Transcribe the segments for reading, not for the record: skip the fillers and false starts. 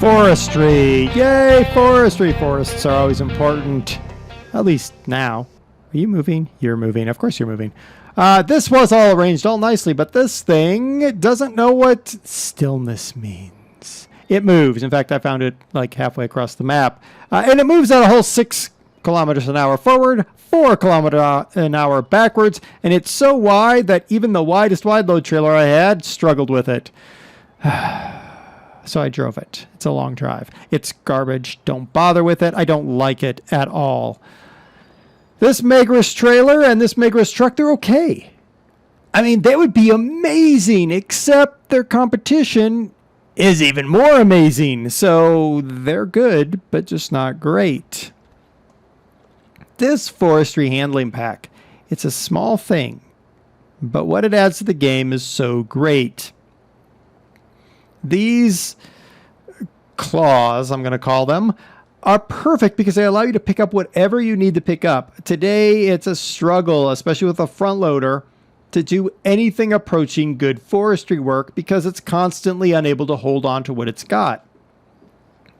Forestry! Yay, forestry! Forests are always important. At least now. Are you moving? You're moving. Of course you're moving. This was all arranged all nicely, but this thing doesn't know what stillness means. It moves. In fact, I found it like halfway across the map. And it moves at a whole 6 kilometers an hour forward, 4 kilometers an hour backwards, and it's so wide that even the widest wide load trailer I had struggled with it. So I drove it. It's a long drive. It's garbage. Don't bother with it. I don't like it at all. This Megris trailer and this Megris truck, they're okay. I mean, they would be amazing, except their competition is even more amazing. So they're good, but just not great. This forestry handling pack, it's a small thing, but what it adds to the game is so great. These claws, I'm going to call them, are perfect because they allow you to pick up whatever you need to pick up. Today, it's a struggle, especially with a front loader, to do anything approaching good forestry work because it's constantly unable to hold on to what it's got.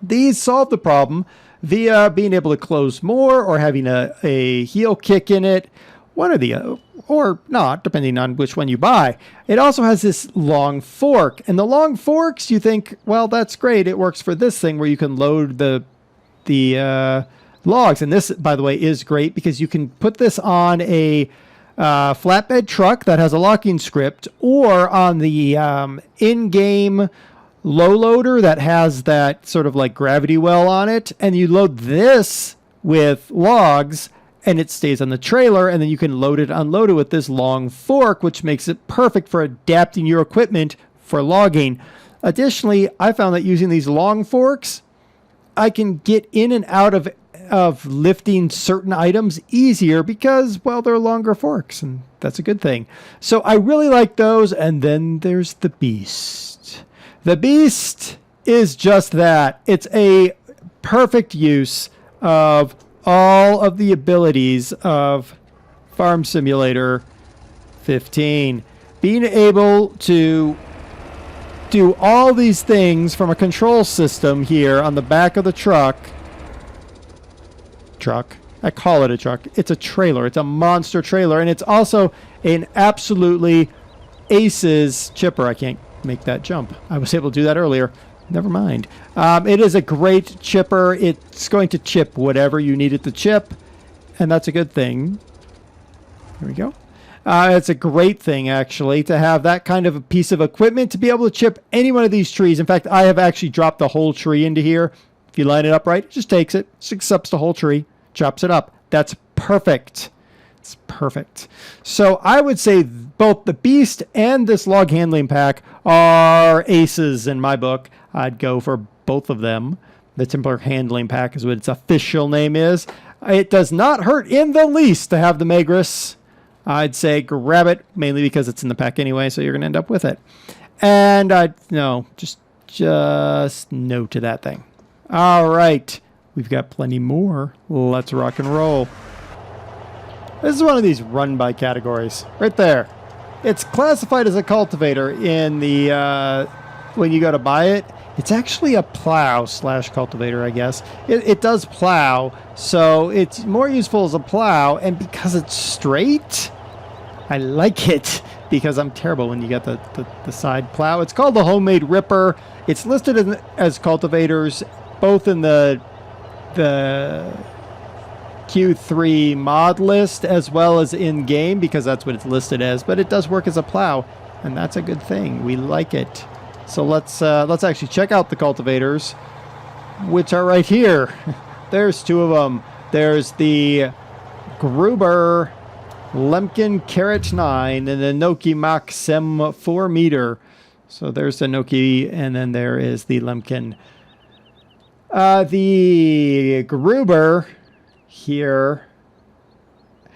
These solve the problem via being able to close more or having a heel kick in it, one or the other, or not, depending on which one you buy. It also has this long fork, and the long forks, you think, well, that's great. It works for this thing where you can load the logs. And this, by the way, is great because you can put this on a flatbed truck that has a locking script, or on the in-game low loader that has that sort of like gravity well on it, and you load this with logs and it stays on the trailer, and then you can load it, unload it with this long fork, which makes it perfect for adapting your equipment for logging. Additionally, I found that using these long forks, I can get in and out of lifting certain items easier because, well, they're longer forks, and that's a good thing. So I really like those, and then there's the Beast. The Beast is just that. It's a perfect use of all of the abilities of Farm Simulator 15. Being able to do all these things from a control system here on the back of the truck. I call it a truck. It's a trailer. It's a monster trailer. And it's also an absolutely aces chipper. I can't make that jump. I was able to do that earlier. Never mind. It is a great chipper. It's going to chip whatever you need it to chip, and that's a good thing. Here we go. It's a great thing, actually, to have that kind of a piece of equipment to be able to chip any one of these trees. In fact, I have actually dropped the whole tree into here. If you line it up right, it just takes it, just accepts the whole tree, chops it up. That's perfect. It's perfect. So I would say both the Beast and this log handling pack are aces in my book. I'd go for both of them. The Timber handling pack is what its official name is. It does not hurt in the least to have the Megris. I'd say grab it, mainly because it's in the pack anyway, so you're going to end up with it. And just no to that thing. All right. We've got plenty more. Let's rock and roll. This is one of these run-by categories. Right there. It's classified as a cultivator in the when you go to buy it. It's actually a plow / cultivator, I guess. It does plow, so it's more useful as a plow. And because it's straight, I like it because I'm terrible when you get the side plow. It's called the Homemade Ripper. It's listed as cultivators, both in the Q3 mod list as well as in game, because that's what it's listed as. But it does work as a plow, and that's a good thing. We like it. So let's actually check out the cultivators, which are right here. There's two of them. There's the Gruber Lemken Carrot 9 and the Noki Maxim 4 meter. So there's the Noki, and then there is the Lemken. The Gruber here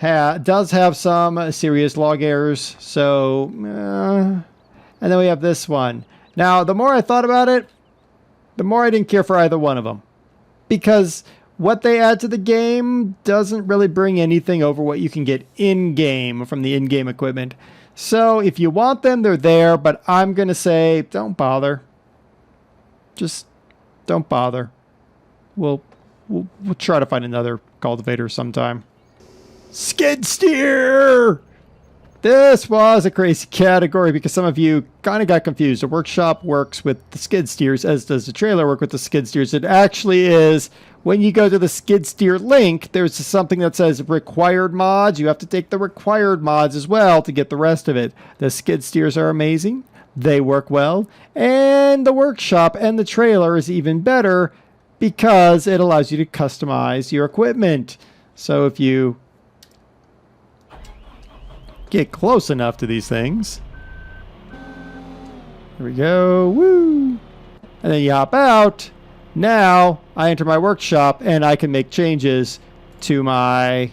does have some serious log errors. So, and then we have this one. Now, the more I thought about it, the more I didn't care for either one of them. Because what they add to the game doesn't really bring anything over what you can get in-game from the in-game equipment. So if you want them, they're there, but I'm going to say don't bother. Just Don't bother. We'll try to find another cultivator sometime. Skid steer! This was a crazy category because some of you kind of got confused. The workshop works with the skid steers, as does the trailer work with the skid steers. It actually is, when you go to the skid steer link, there's something that says required mods. You have to take the required mods as well to get the rest of it. The skid steers are amazing. They work well. And the workshop and the trailer is even better because it allows you to customize your equipment. So if you get close enough to these things. There we go. Woo! And then you hop out. Now I enter my workshop and I can make changes to my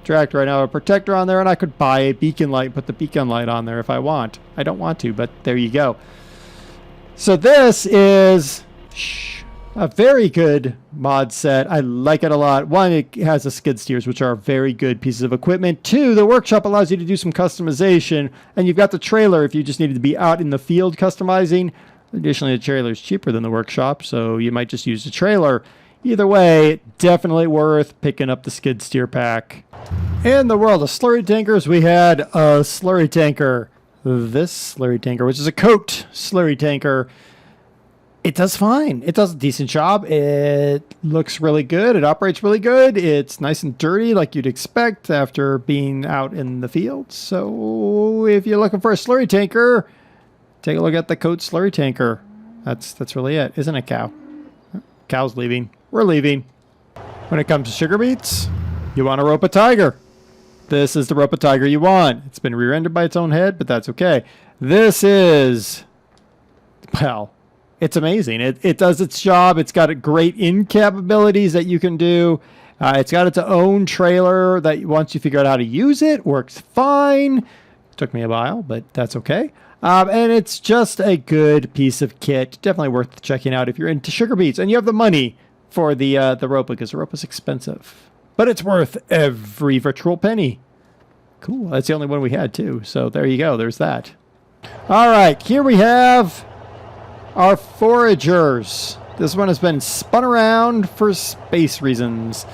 tractor. I now have a protector on there and I could buy a beacon light, put the beacon light on there if I want. I don't want to, but there you go. So this is a very good mod set. I like it a lot. One, it has the skid steers, which are very good pieces of equipment. Two, the workshop allows you to do some customization. And you've got the trailer if you just needed to be out in the field customizing. Additionally, the trailer is cheaper than the workshop, so you might just use the trailer. Either way, definitely worth picking up the skid steer pack. In the world of slurry tankers, we had a slurry tanker. This slurry tanker, which is a coat slurry tanker. It does fine. It does a decent job. It looks really good. It operates really good. It's nice and dirty like you'd expect after being out in the field. So if you're looking for a slurry tanker, take a look at the coat slurry tanker. That's really it. Isn't it, cow? Cow's leaving. We're leaving. When it comes to sugar beets, you want a Ropa Tiger. This is the Ropa Tiger you want. It's been rear-ended by its own head, but that's okay. This is, well, it's amazing. It does its job. It's got great in-cab abilities that you can do. It's got its own trailer that once you figure out how to use it, works fine. Took me a while, but that's okay. And it's just a good piece of kit. Definitely worth checking out if you're into sugar beets and you have the money for the Ropa, because the Ropa's expensive. But it's worth every virtual penny. Cool. That's the only one we had, too. So there you go. There's that. All right. Here we have our Foragers. This one has been spun around for space reasons.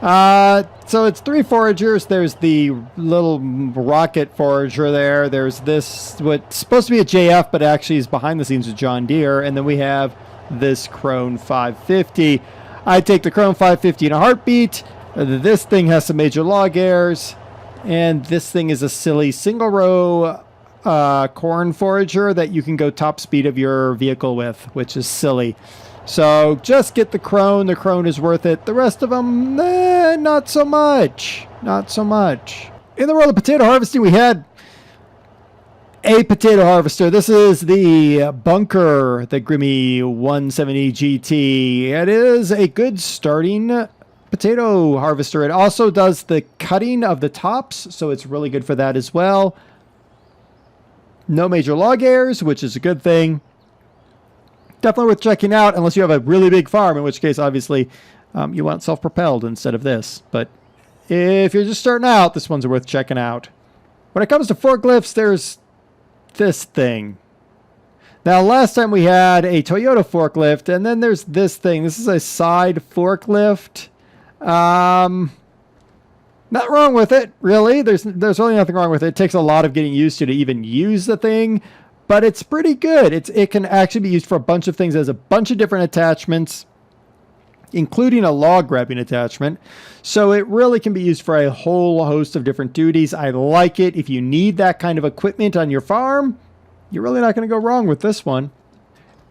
So it's 3 Foragers. There's the little rocket Forager there. There's this, what's supposed to be a JF, but actually is behind the scenes with John Deere. And then we have this Krone 550. I take the Krone 550 in a heartbeat. This thing has some major log errors. And this thing is a silly single row corn forager that you can go top speed of your vehicle with, which is silly. So just get the Krone. The Krone is worth it. The rest of them, not so much. Not so much. In the world of potato harvesting, we had a potato harvester. This is the Bunker, the Grimmy 170 GT. It is a good starting potato harvester. It also does the cutting of the tops, so it's really good for that as well. No major log errors, which is a good thing. Definitely worth checking out, unless you have a really big farm, in which case, obviously, you want self-propelled instead of this. But if you're just starting out, this one's worth checking out. When it comes to forklifts, there's this thing. Now, last time we had a Toyota forklift, and then there's this thing. This is a side forklift. Not wrong with it, really. There's really nothing wrong with it. It takes a lot of getting used to even use the thing, but it's pretty good. It can actually be used for a bunch of things. It has a bunch of different attachments, including a log grabbing attachment. So it really can be used for a whole host of different duties. I like it. If you need that kind of equipment on your farm, you're really not going to go wrong with this one.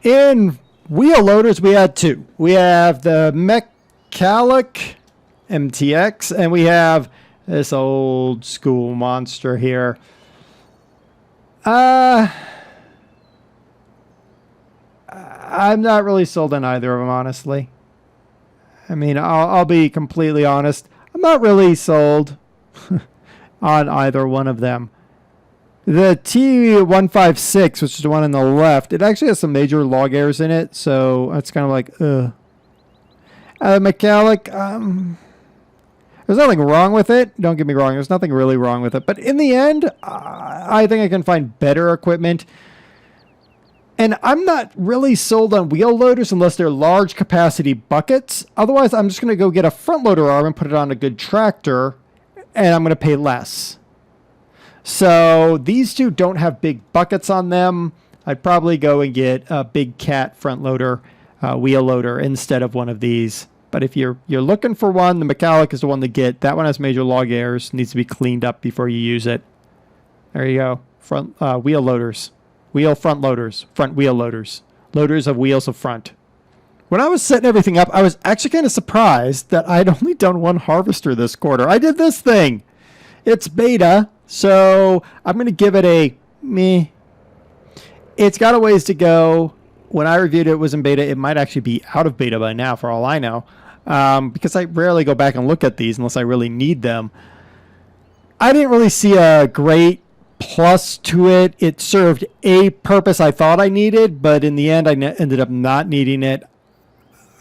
In wheel loaders, we had 2. We have the Metallic MTX, and we have this old school monster here. I'm not really sold on either of them, honestly. I mean, I'll be completely honest. I'm not really sold on either one of them. The T156, which is the one on the left, it actually has some major log errors in it, so it's kind of like, ugh. Metallic, there's nothing wrong with it. Don't get me wrong. There's nothing really wrong with it. But in the end, I think I can find better equipment. And I'm not really sold on wheel loaders unless they're large capacity buckets. Otherwise, I'm just going to go get a front loader arm and put it on a good tractor, and I'm going to pay less. So these two don't have big buckets on them. I'd probably go and get a big cat front loader, wheel loader instead of one of these. But if you're looking for one, the Metallic is the one to get. That one has major log errors, needs to be cleaned up before you use it. There you go. Front wheel loaders. Wheel front loaders. Front wheel loaders. Loaders of wheels of front. When I was setting everything up, I was actually kind of surprised that I'd only done one harvester this quarter. I did this thing. It's beta, so I'm going to give it a meh. It's got a ways to go. When I reviewed it, it was in beta. It might actually be out of beta by now, for all I know, because I rarely go back and look at these unless I really need them. I didn't really see a great plus to it. It served a purpose I thought I needed, but in the end, I ended up not needing it.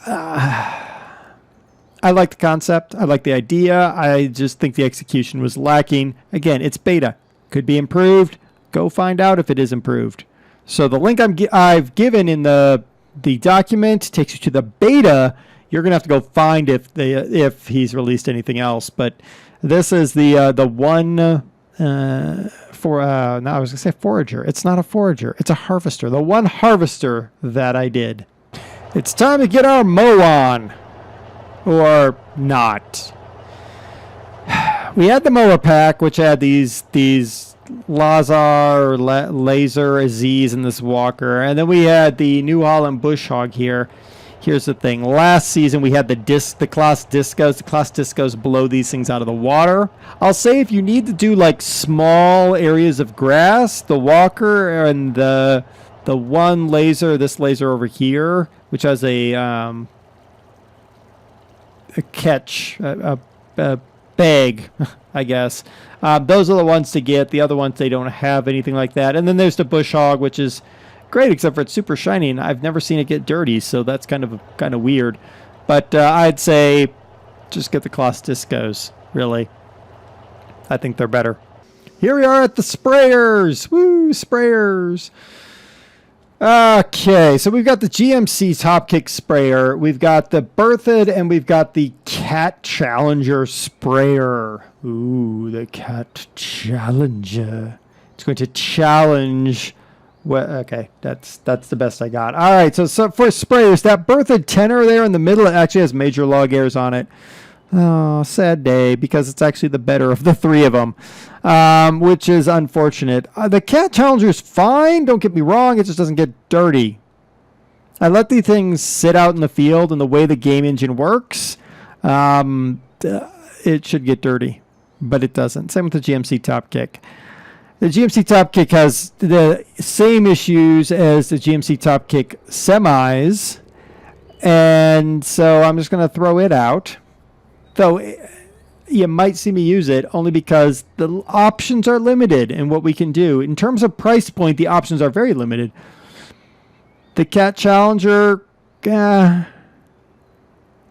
I like the concept. I like the idea. I just think the execution was lacking. Again, it's beta. Could be improved. Go find out if it is improved. So the link I've given in the document takes you to the beta. You're gonna have to go find if he's released anything else. But this is the one for no, I was gonna say forager. It's not a forager. It's a harvester. The one harvester that I did. It's time to get our mow on, or not. We had the mower pack, which had these Lazar or Laser Aziz in this walker, and then we had the New Holland Bush Hog here. Here's the thing: last season we had the class discos. The class discos blow these things out of the water. I'll say if you need to do like small areas of grass, the walker and the one laser, this laser over here, which has a catch, a bag, I guess. Those are the ones to get. The other ones, they don't have anything like that. And then there's the Bush Hog, which is great, except for it's super shiny, and I've never seen it get dirty, so that's kind of weird. But I'd say just get the Class Discos, really. I think they're better. Here we are at the sprayers. Woo, sprayers. Okay, so we've got the GMC Top Kick sprayer, we've got the Berthoud, and we've got the Cat Challenger sprayer. Ooh, the Cat Challenger. It's going to challenge. Well, okay, that's the best I got. All right, so for sprayers, that Berthoud tenor there in the middle, it actually has major log errors on it. Oh, sad day, because it's actually the better of the three of them, which is unfortunate. The Cat Challenger is fine, don't get me wrong, it just doesn't get dirty. I let these things sit out in the field, and the way the game engine works, it should get dirty, but it doesn't. Same with the GMC Top Kick. The GMC Top Kick has the same issues as the GMC Top Kick semis, and so I'm just going to throw it out. Though you might see me use it only because the options are limited in what we can do. In terms of price point, the options are very limited. The Cat Challenger, I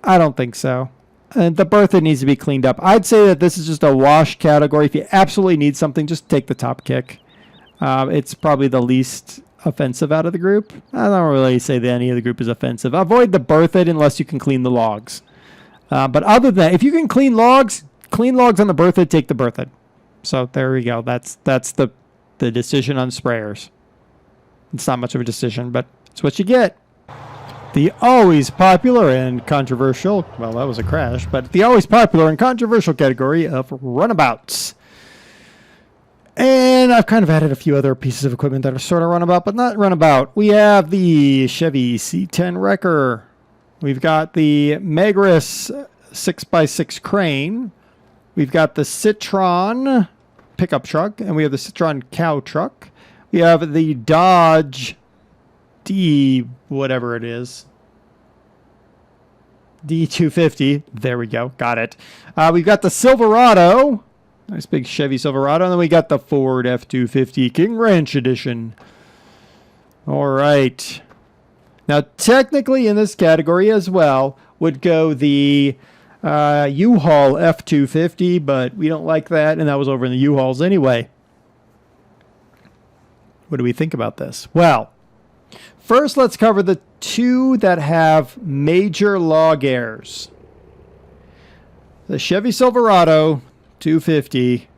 don't think so. And the Bertha needs to be cleaned up. I'd say that this is just a wash category. If you absolutely need something, just take the Top Kick. It's probably the least offensive out of the group. I don't really say that any of the group is offensive. Avoid the Bertha unless you can clean the logs. But other than that, if you can clean logs on the Berthoud, take the Berthoud. So there we go. That's the decision on sprayers. It's not much of a decision, but it's what you get. The always popular and controversial, well, that was a crash, but the always popular and controversial category of runabouts. And I've kind of added a few other pieces of equipment that are sort of runabout, but not runabout. We have the Chevy C10 Wrecker. We've got the Megris 6x6 crane. We've got the Citron pickup truck, and we have the Citron cow truck. We have the Dodge D, whatever it is. D250. There we go. Got it. We've got the Silverado. Nice big Chevy Silverado. And then we got the Ford F-250 King Ranch Edition. All right. Now, technically in this category as well would go the U-Haul F-250, but we don't like that, and that was over in the U-Hauls anyway. What do we think about this? Well, First, let's cover the two that have major log errors. The Chevy Silverado 250,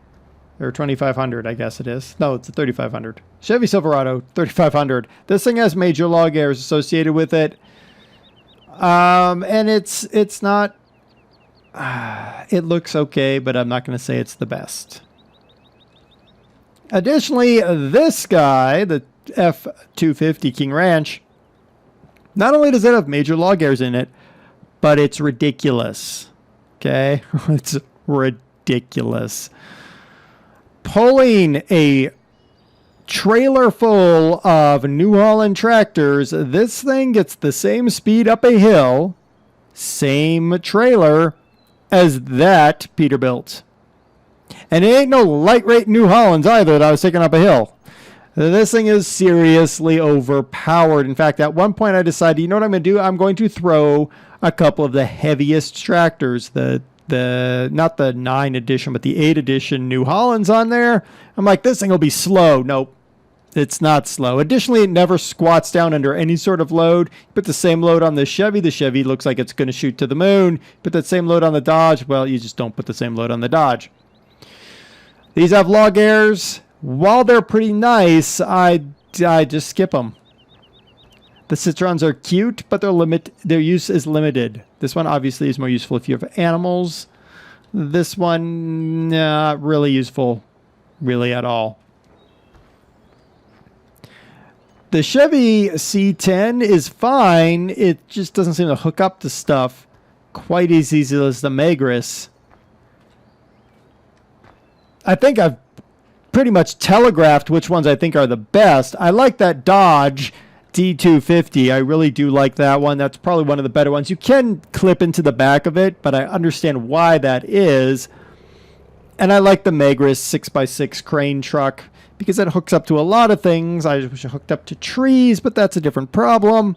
or 2500, I guess it is. No, it's a 3500. Chevy Silverado 3500. This thing has major log errors associated with it. And it's not, it looks okay, but I'm not going to say it's the best. Additionally, this guy, the F250 King Ranch, not only does it have major log errors in it, but it's ridiculous. Okay? It's ridiculous. Pulling a trailer full of New Holland tractors, this thing gets the same speed up a hill, same trailer, as that Peterbilt. And it ain't no light-rate New Hollands either that I was taking up a hill. This thing is seriously overpowered. In fact, at one point I decided, you know what I'm going to do? I'm going to throw a couple of the heaviest tractors, not the 9 edition, but the 8 edition New Hollands on there. I'm like, this thing will be slow. Nope, it's not slow. Additionally, it never squats down under any sort of load. You put the same load on the Chevy looks like it's going to shoot to the moon. Put that same load on the Dodge, well, you just don't put the same load on the Dodge. These have log errors. While they're pretty nice, I just skip them. The Citrons are cute, but their use is limited. This one obviously is more useful if you have animals. This one, not really useful, really at all. The Chevy C10 is fine. It just doesn't seem to hook up to stuff quite as easily as the Megris. I think I've pretty much telegraphed which ones I think are the best. I like that Dodge D250. I really do like that one. That's probably one of the better ones. You can clip into the back of it, but I understand why that is. And I like the Megris 6x6 crane truck because it hooks up to a lot of things. I wish it hooked up to trees, but that's a different problem.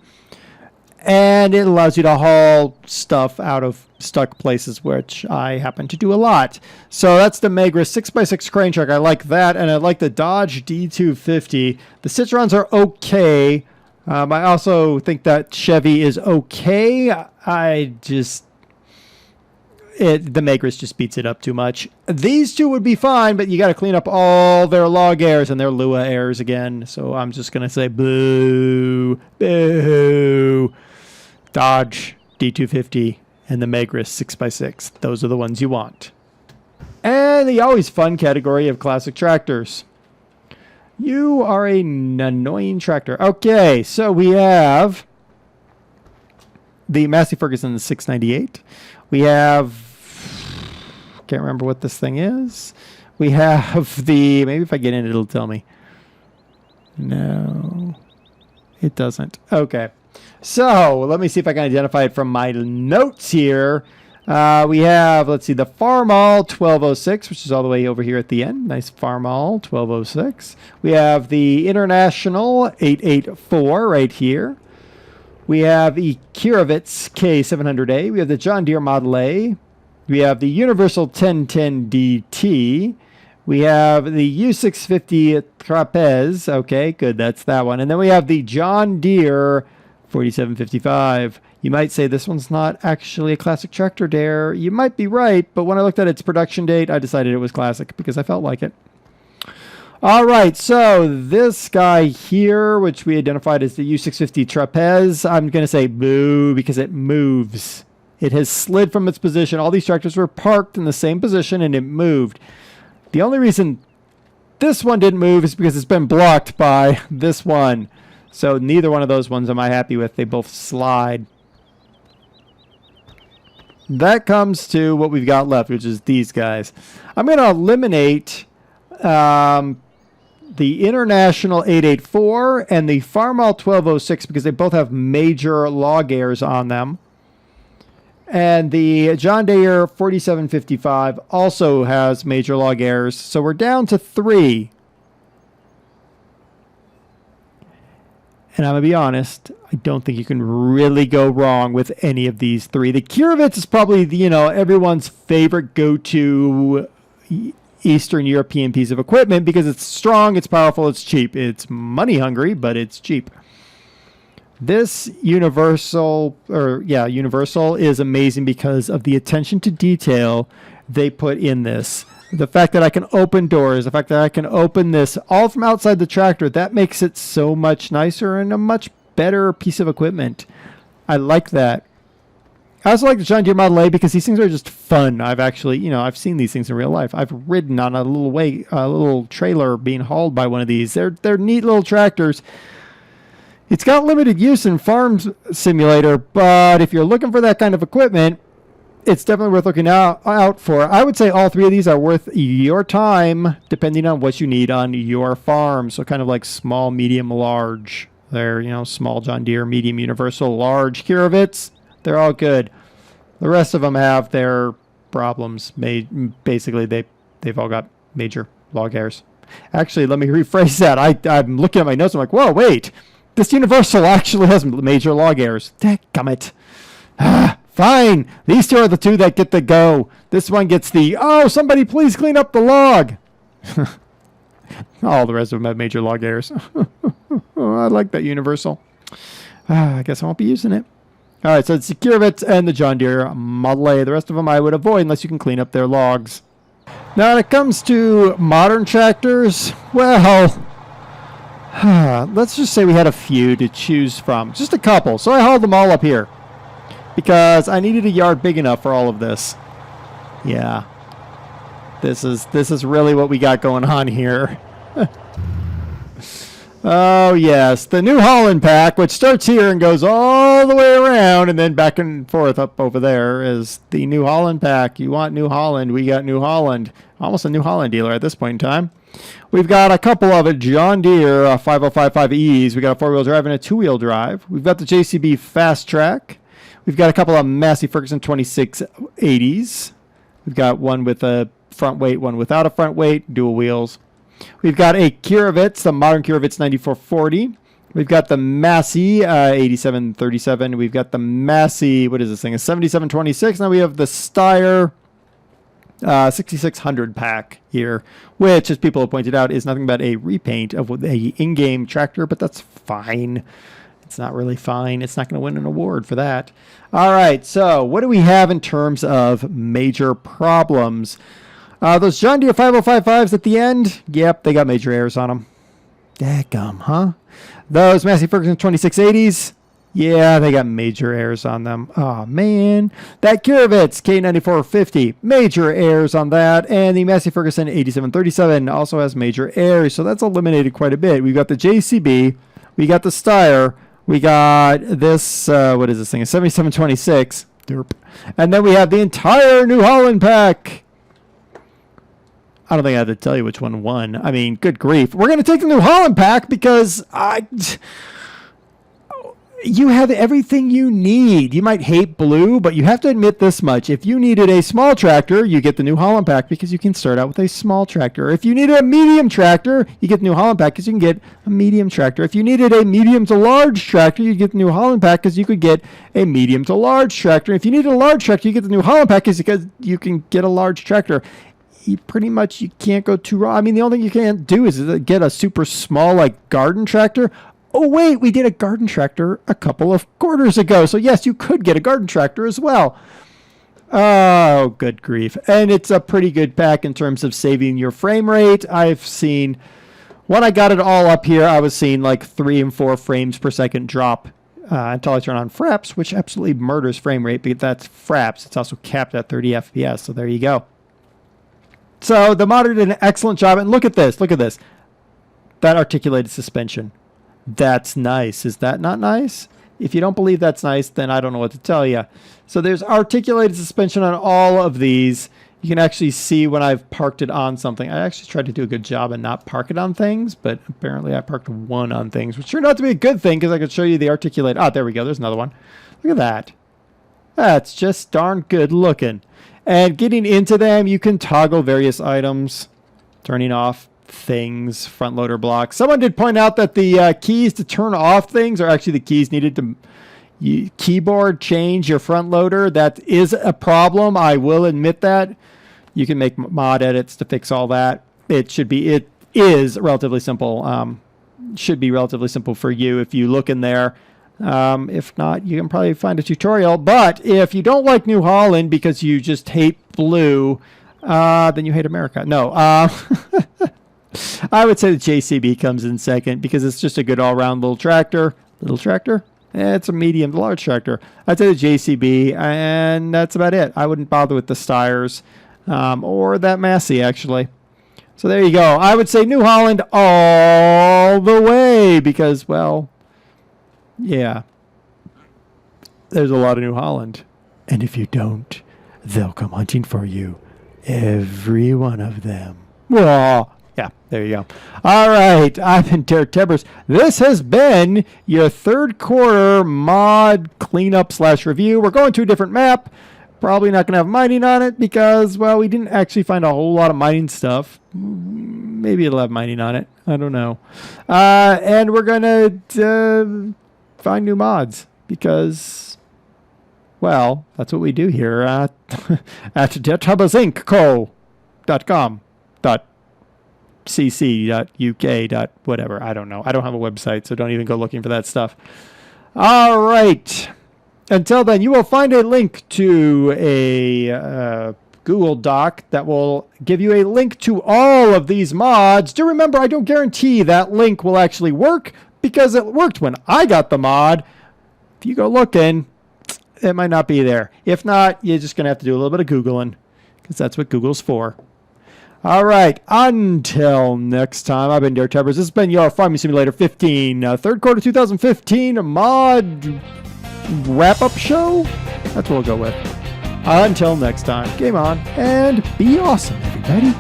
And it allows you to haul stuff out of stuck places, which I happen to do a lot. So that's the Megris 6x6 crane truck. I like that, and I like the Dodge D250. The Citrons are okay. I also think that Chevy is okay. The Megris just beats it up too much. These two would be fine, but you got to clean up all their log errors and their Lua errors again. So I'm just going to say boo, boo. Dodge D250 and the Megris 6x6. Those are the ones you want. And the always fun category of classic tractors. You are an annoying tractor. Okay, so we have the Massey Ferguson 698. We have, can't remember what this thing is. We have the, maybe if I get in it, it'll tell me. No, it doesn't. Okay. So let me see if I can identify it from my notes here. We have, let's see, the Farmall 1206, which is all the way over here at the end. Nice Farmall 1206. We have the International 884 right here. We have the Kirovitz K700A. We have the John Deere Model A. We have the Universal 1010 DT. We have the U650 Trapez. Okay, good, that's that one. And then we have the John Deere 4755. You might say this one's not actually a classic tractor, Dare. You might be right, but when I looked at its production date, I decided it was classic because I felt like it. All right, so this guy here, which we identified as the U650 Trapez, I'm going to say boo because it moves. It has slid from its position. All these tractors were parked in the same position and it moved. The only reason this one didn't move is because it's been blocked by this one. So neither one of those ones am I happy with. They both slide. That comes to what we've got left, which is these guys. I'm going to eliminate the International 884 and the Farmall 1206 because they both have major log errors on them. And the John Deere 4755 also has major log errors. So we're down to 3. And I'm going to be honest, I don't think you can really go wrong with any of these 3. The Kirovitz is probably, everyone's favorite go-to Eastern European piece of equipment because it's strong, it's powerful, it's cheap. It's money hungry, but it's cheap. This Universal is amazing because of the attention to detail they put in this. The fact that I can open doors, the fact that I can open this all from outside the tractor, that makes it so much nicer and a much better piece of equipment. I like that. I also like the John Deere Model A because these things are just fun. I've actually, I've seen these things in real life. I've ridden on a little trailer being hauled by one of these. They're neat little tractors. It's got limited use in Farm Simulator, but if you're looking for that kind of equipment, it's definitely worth looking out for. I would say all three of these are worth your time, depending on what you need on your farm. So kind of like small, medium, large. They're, small John Deere, medium Universal, large Kirovits. They're all good. The rest of them have their problems. Basically, they've all got major log errors. Actually, let me rephrase that. I'm looking at my notes. I'm like, whoa, wait. This Universal actually has major log errors. Dadgummit. Fine. These two are the two that get the go. This one gets the, oh, somebody please clean up the log. All the rest of them have major log errors. I like that Universal. I guess I won't be using it. All right, so it's the Kirovits and the John Deere Model A. The rest of them I would avoid unless you can clean up their logs. Now, when it comes to modern tractors, well, let's just say we had a few to choose from. Just a couple. So I hauled them all up here because I needed a yard big enough for all of this. Yeah. This is really what we got going on here. Oh, yes. The New Holland pack, which starts here and goes all the way around and then back and forth up over there, is the New Holland pack. You want New Holland, we got New Holland. Almost a New Holland dealer at this point in time. We've got a couple of John Deere 5055Es. We got a four-wheel drive and a two-wheel drive. We've got the JCB Fast Track. We've got a couple of Massey Ferguson 2680s. We've got one with a front weight, one without a front weight, dual wheels. We've got a Kirovits, the modern Kirovits 9440. We've got the Massey 8737. We've got the Massey, what is this thing? A 7726. Now we have the Steyr 6600 pack here, which, as people have pointed out, is nothing but a repaint of a in-game tractor, but that's fine. It's not really fine. It's not going to win an award for that. All right, so what do we have in terms of major problems? Those John Deere 5055s at the end, yep, they got major errors on them. Dadgum, huh? Those Massey Ferguson 2680s, yeah, they got major errors on them. Oh, man. That Kirovits K9450, major errors on that. And the Massey Ferguson 8737 also has major errors, so that's eliminated quite a bit. We've got the JCB, we got the Steyr, we got this, what is this thing, a 7726, derp. And then we have the entire New Holland pack. I don't think I have to tell you which one won. I mean, good grief. We're going to take the New Holland pack because you have everything you need. You might hate blue, but you have to admit this much. If you needed a small tractor, you get the New Holland pack because you can start out with a small tractor. If you needed a medium tractor, you get the New Holland pack because you can get a medium tractor. If you needed a medium to large tractor, you get the New Holland pack because you could get a medium to large tractor. If you needed a large tractor, you get the New Holland pack because you can get a large tractor. You can't go too wrong. I mean, the only thing you can't do is get a super small, like, garden tractor. Oh, wait, we did a garden tractor a couple of quarters ago. So, yes, you could get a garden tractor as well. Oh, good grief. And it's a pretty good pack in terms of saving your frame rate. I've seen, when I got it all up here, I was seeing like 3 and 4 frames per second drop until I turn on Fraps, which absolutely murders frame rate, because that's Fraps. It's also capped at 30 FPS, so there you go. So the modder did an excellent job. And look at this. Look at this. That articulated suspension. That's nice. Is that not nice? If you don't believe that's nice, then I don't know what to tell you. So there's articulated suspension on all of these. You can actually see when I've parked it on something. I actually tried to do a good job and not park it on things, but apparently I parked one on things, which turned out to be a good thing because I could show you the articulated. Oh, there we go. There's another one. Look at that. That's just darn good looking. And getting into them, you can toggle various items, turning off things, front loader blocks. Someone did point out that the keys to turn off things are actually the keys needed to keyboard change your front loader. That is a problem. I will admit that. You can make mod edits to fix all that. It is relatively simple. Should be relatively simple for you if you look in there. If not, you can probably find a tutorial. But if you don't like New Holland because you just hate blue, then you hate America. No. I would say the JCB comes in second because it's just a good all-around little tractor. Little tractor? It's a medium to large tractor. I'd say the JCB, and that's about it. I wouldn't bother with the Steyrs or that Massey, actually. So there you go. I would say New Holland all the way because, well, yeah, there's a lot of New Holland. And if you don't, they'll come hunting for you. Every one of them. Whoa. Yeah, there you go. All right, I've been DerTebbers. This has been your third quarter mod cleanup / review. We're going to a different map. Probably not going to have mining on it because, well, we didn't actually find a whole lot of mining stuff. Maybe it'll have mining on it. I don't know. And we're going to find new mods because, well, that's what we do here at DerTebbersInc.com. .cc.uk. whatever. I don't know. I don't have a website, so don't even go looking for that stuff. All right. Until then, you will find a link to a Google Doc that will give you a link to all of these mods. Do remember, I don't guarantee that link will actually work because it worked when I got the mod. If you go looking, it might not be there. If not, you're just going to have to do a little bit of Googling because that's what Google's for. All right, until next time, I've been DerTebbers. This has been your Farming Simulator 15, third quarter 2015 mod wrap-up show? That's what we'll go with. Until next time, game on, and be awesome, everybody.